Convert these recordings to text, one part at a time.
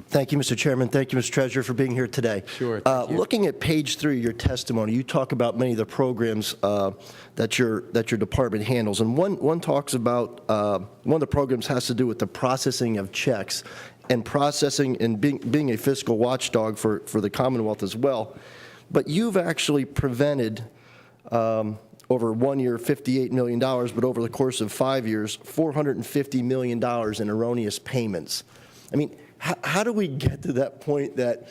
Thank you, Mr. Chairman. Thank you, Mr. Treasurer, for being here today. Sure. Thank you. Looking at page 3 of your testimony, you talk about many of the programs that your department handles, and one talks about one of the programs has to do with the processing of checks and processing and being a fiscal watchdog for the Commonwealth as well. But you've actually prevented over 1 year, $58 million, but over the course of 5 years, $450 million in erroneous payments. I mean, how do we get to that point that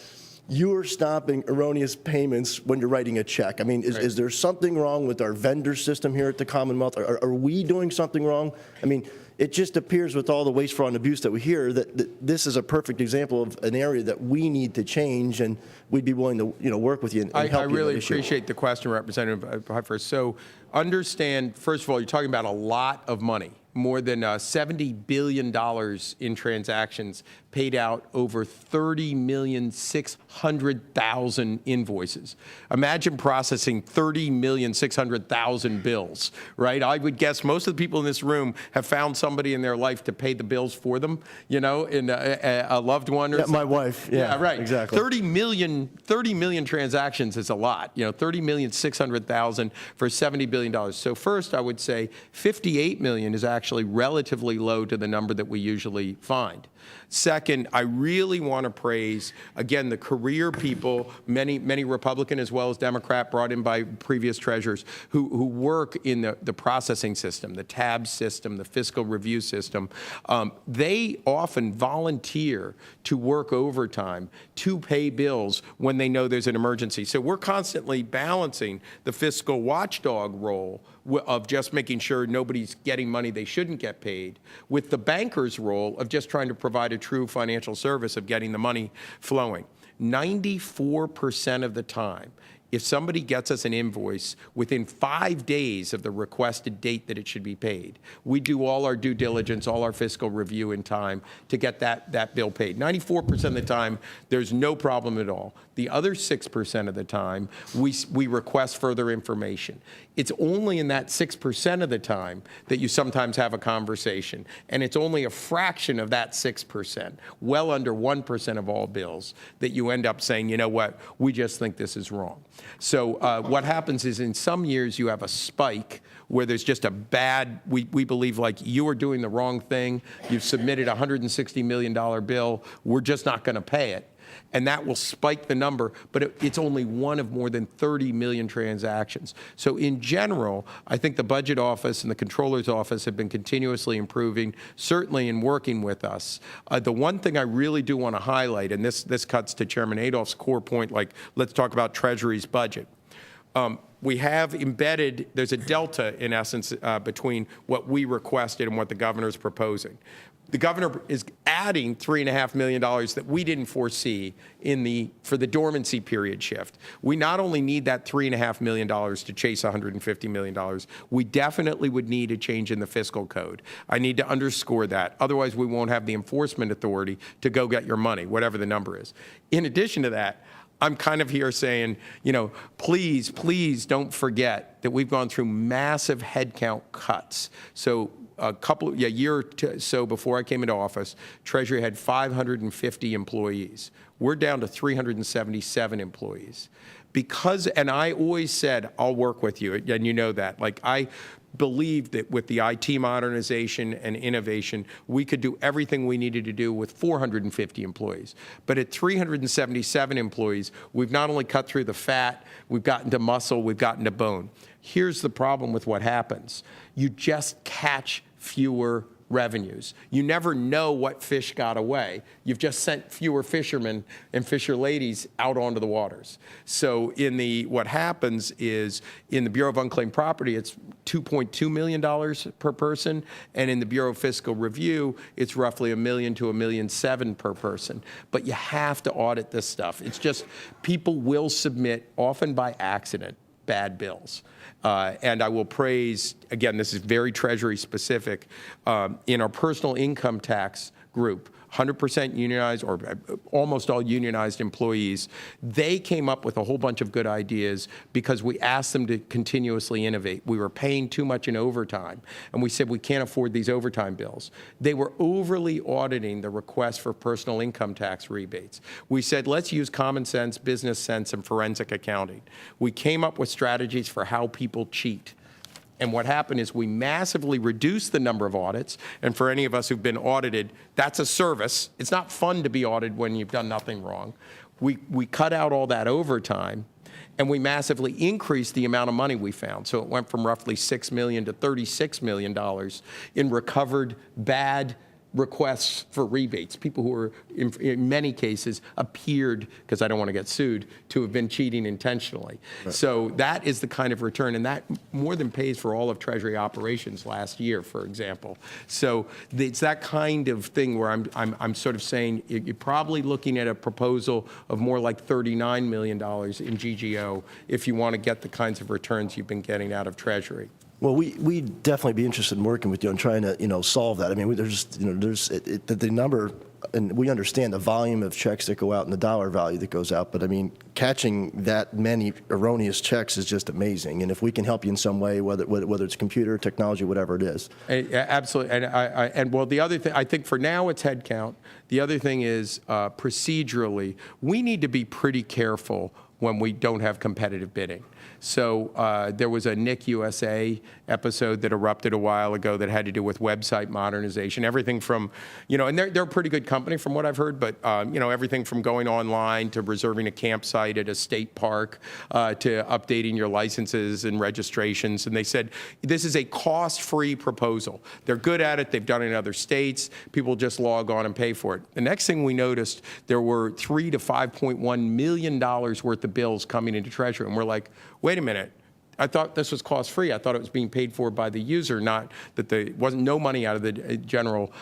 you're stopping erroneous payments when you're writing a check? I mean, is there something wrong with our vendor system here at the Commonwealth? Are we doing something wrong? I mean, it just appears with all the waste, fraud, and abuse that we hear that this is a perfect example of an area that we need to change, and we'd be willing to work with you and help you. I really appreciate the question, Representative Peifer. So understand, first of all, you're talking about a lot of money. More than $70 billion in transactions, paid out over 30,600,000 invoices. Imagine processing 30,600,000 bills, right? I would guess most of the people in this room have found somebody in their life to pay the bills for them, in a loved one or something. My wife. Yeah, right. Exactly. 30 million transactions is a lot. 30,600,000 for $70 billion. So first, I would say 58 million is actually relatively low to the number that we usually find. Second, I really want to praise, again, the career people, many Republican as well as Democrat brought in by previous treasurers who work in the processing system, the tab system, the fiscal review system. They often volunteer to work overtime to pay bills when they know there's an emergency. So we're constantly balancing the fiscal watchdog role of just making sure nobody's getting money they shouldn't get paid with the banker's role of just trying to provide a true financial service of getting the money flowing. 94% of the time, if somebody gets us an invoice within 5 days of the requested date that it should be paid, we do all our due diligence, all our fiscal review in time to get that bill paid. 94% of the time, there's no problem at all. The other 6% of the time, we request further information. It's only in that 6% of the time that you sometimes have a conversation, and it's only a fraction of that 6%, well under 1% of all bills, that you end up saying, you know what, we just think this is wrong. So what happens is in some years you have a spike where there's just a bad, we believe like you are doing the wrong thing, you've submitted a $160 million bill, we're just not going to pay it. And that will spike the number, but it's only one of more than 30 million transactions. So in general, I think the Budget Office and the Controller's Office have been continuously improving, certainly in working with us. The one thing I really do want to highlight, and this cuts to Chairman Adolph's core point, like let's talk about Treasury's budget. We have embedded, there's a delta in essence between what we requested and what the governor's proposing. The governor is adding $3.5 million that we didn't foresee for the dormancy period shift. We not only need that $3.5 million to chase $150 million, we definitely would need a change in the fiscal code. I need to underscore that. Otherwise, we won't have the enforcement authority to go get your money, whatever the number is. In addition to that, I'm kind of here saying, please don't forget that we've gone through massive headcount cuts. So a year or so before I came into office, Treasury had 550 employees. We're down to 377 employees. And I always said, I'll work with you, and you know that. Like, I believed that with the IT modernization and innovation, we could do everything we needed to do with 450 employees. But at 377 employees, we've not only cut through the fat, we've gotten to muscle, we've gotten to bone. Here's the problem with what happens. You just catch fewer revenues. You never know what fish got away. You've just sent fewer fishermen and fisher ladies out onto the waters. So what happens is in the Bureau of Unclaimed Property, it's $2.2 million per person, and in the Bureau of Fiscal Review, it's roughly $1 million to $1.7 million per person. But you have to audit this stuff. It's just people will submit, often by accident, bad bills. And I will praise, again, this is very Treasury specific, in our personal income tax group, 100% unionized or almost all unionized employees. They came up with a whole bunch of good ideas because we asked them to continuously innovate. We were paying too much in overtime, and we said we can't afford these overtime bills. They were overly auditing the request for personal income tax rebates. We said, let's use common sense, business sense, and forensic accounting. We came up with strategies for how people cheat. And what happened is we massively reduced the number of audits. And for any of us who've been audited, that's a service. It's not fun to be audited when you've done nothing wrong. We cut out all that overtime, and we massively increased the amount of money we found. So it went from roughly $6 million to $36 million in recovered bad requests for rebates, people who were, in many cases, appeared, because I don't want to get sued, to have been cheating intentionally. Right. So that is the kind of return, and that more than pays for all of Treasury operations last year, for example. So it's that kind of thing where I'm sort of saying you're probably looking at a proposal of more like $39 million in GGO if you want to get the kinds of returns you've been getting out of Treasury. Well, we'd definitely be interested in working with you and trying to, solve that. I mean, there's the number, and we understand the volume of checks that go out and the dollar value that goes out, but I mean, catching that many erroneous checks is just amazing. And if we can help you in some way, whether it's computer, technology, whatever it is. Absolutely. And well, the other thing, I think for now it's headcount. The other thing is procedurally, we need to be pretty careful when we don't have competitive bidding. So there was a Nick USA episode that erupted a while ago that had to do with website modernization. Everything from, and they're a pretty good company from what I've heard, but, everything from going online to reserving a campsite at a state park to updating your licenses and registrations. And they said, this is a cost-free proposal. They're good at it. They've done it in other states. People just log on and pay for it. The next thing we noticed, there were $3 to $5.1 million worth of bills coming into Treasury. And we're like, wait a minute, I thought this was cost-free. I thought it was being paid for by the user, not that there wasn't no money out of the general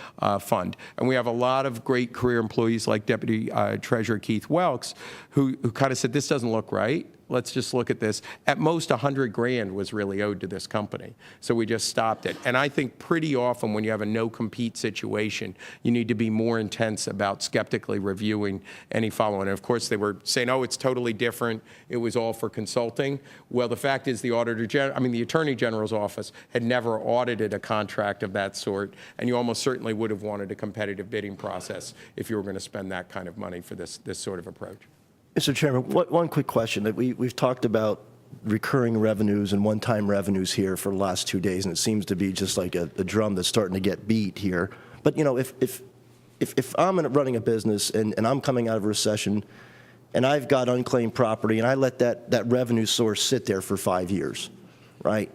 fund. And we have a lot of great career employees like Deputy Treasurer Keith Welks, who kind of said, this doesn't look right. Let's just look at this. At most, $100,000 was really owed to this company. So we just stopped it. And I think pretty often when you have a no-compete situation, you need to be more intense about skeptically reviewing any follow-on. And of course, they were saying, oh, it's totally different. It was all for consulting. Well, the fact is the the Attorney General's office had never audited a contract of that sort. And you almost certainly would have wanted a competitive bidding process if you were going to spend that kind of money for this sort of approach. Mr. Chairman, one quick question. We've talked about recurring revenues and one-time revenues here for the last 2 days, and it seems to be just like a drum that's starting to get beat here. But if I'm running a business and I'm coming out of a recession and I've got unclaimed property and I let that revenue source sit there for 5 years, right?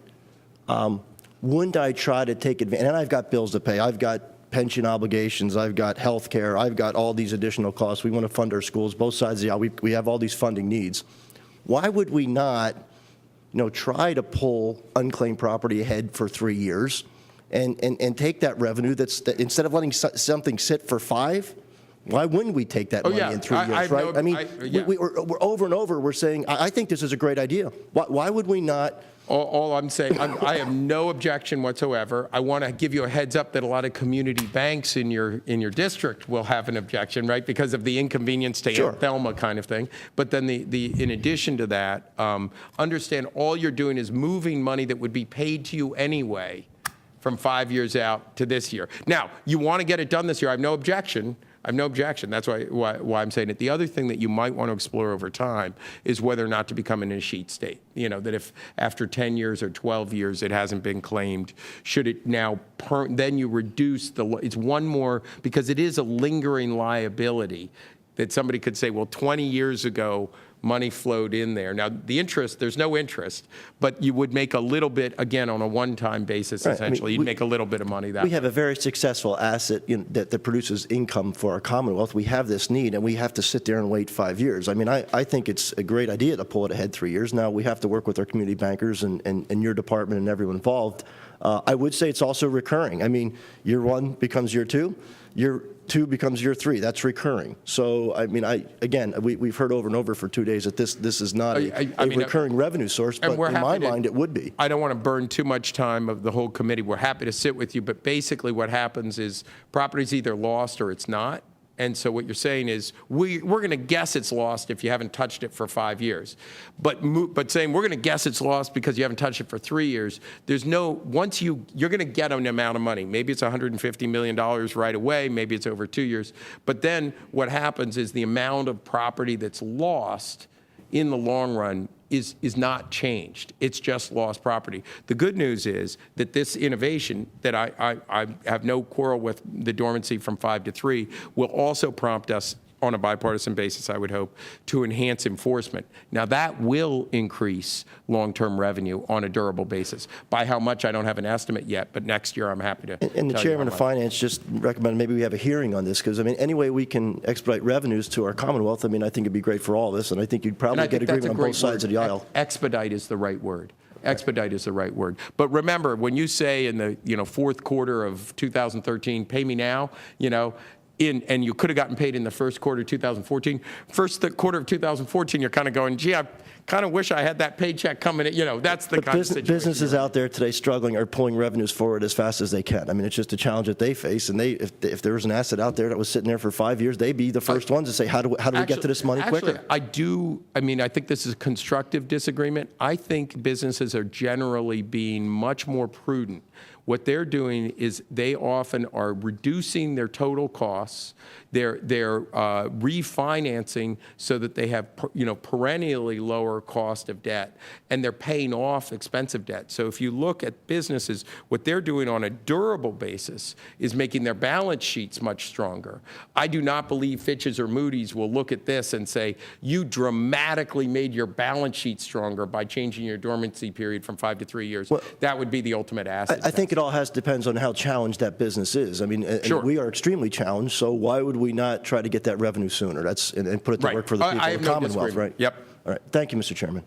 Wouldn't I try to take advantage? And I've got bills to pay. I've got pension obligations, I've got health care, I've got all these additional costs. We want to fund our schools, both sides of the aisle. We have all these funding needs. Why would we not, try to pull unclaimed property ahead for 3 years and take that revenue that instead of letting something sit for 5, why wouldn't we take that money in 3 years, right? We're over and over, we're saying, I think this is a great idea. Why would we not? All I'm saying, I have no objection whatsoever. I want to give you a heads up that a lot of community banks in your district will have an objection, right, because of the inconvenience to Aunt Thelma kind of thing. But then in addition to that, understand all you're doing is moving money that would be paid to you anyway from 5 years out to this year. Now, you want to get it done this year. I have no objection. That's why I'm saying it. The other thing that you might want to explore over time is whether or not to become an in-sheet state. That if after 10 years or 12 years it hasn't been claimed, should it now, then you reduce it's one more, because it is a lingering liability that somebody could say, well, 20 years ago, money flowed in there. Now, the interest, there's no interest, but you would make a little bit, again, on a one-time basis, right. Essentially. You'd make a little bit of money that way. We have a very successful asset that produces income for our Commonwealth. We have this need, and we have to sit there and wait 5 years. I think it's a great idea to pull it ahead 3 years. Now, we have to work with our community bankers and your department and everyone involved. I would say it's also recurring. I mean, year 1 becomes year 2, year 2 becomes year 3. That's recurring. So, I mean, we've heard over and over for 2 days that this is not a recurring revenue source, but in my mind, it would be. I don't want to burn too much time of the whole committee. We're happy to sit with you, but basically what happens is property's either lost or it's not. And so what you're saying is we're going to guess it's lost if you haven't touched it for 5 years. But saying we're going to guess it's lost because you haven't touched it for 3 years, there's no, you're going to get an amount of money. Maybe it's $150 million right away, maybe it's over 2 years. But then what happens is the amount of property that's lost in the long run is not changed. It's just lost property. The good news is that this innovation that I have no quarrel with the dormancy from 5 to 3 will also prompt us on a bipartisan basis, I would hope, to enhance enforcement. Now that will increase long-term revenue on a durable basis. By how much, I don't have an estimate yet, but next year I'm happy to And the chairman of finance just recommended maybe we have a hearing on this, because I mean, any way we can expedite revenues to our Commonwealth, I mean, I think it'd be great for all of us, and I think you'd probably get agreement on both sides of the aisle. Expedite is the right word. Expedite is the right word. But remember, when you say in the fourth quarter of 2013, pay me now, and you could have gotten paid in the first quarter of 2014. First quarter of 2014, you're kind of going, gee, I kind of wish I had that paycheck coming in. That's the kind of situation. Businesses out there today struggling are pulling revenues forward as fast as they can. I mean, it's just a challenge that they face. And if there was an asset out there that was sitting there for 5 years, they'd be the first ones to say, how do we get to this money quicker? I think this is a constructive disagreement. I think businesses are generally being much more prudent. What they're doing is they often are reducing their total costs. They're refinancing so that they have perennially lower cost of debt, and they're paying off expensive debt. So if you look at businesses, what they're doing on a durable basis is making their balance sheets much stronger. I do not believe Fitch's or Moody's will look at this and say, you dramatically made your balance sheet stronger by changing your dormancy period from 5 to 3 years. Well, that would be the ultimate asset. I think it all depends on how challenged that business is. I mean, sure. We are extremely challenged, so why would we not try to get that revenue sooner? And put it to work for the people of the Commonwealth, right? Yep. All right. Thank you, Mr. Chairman.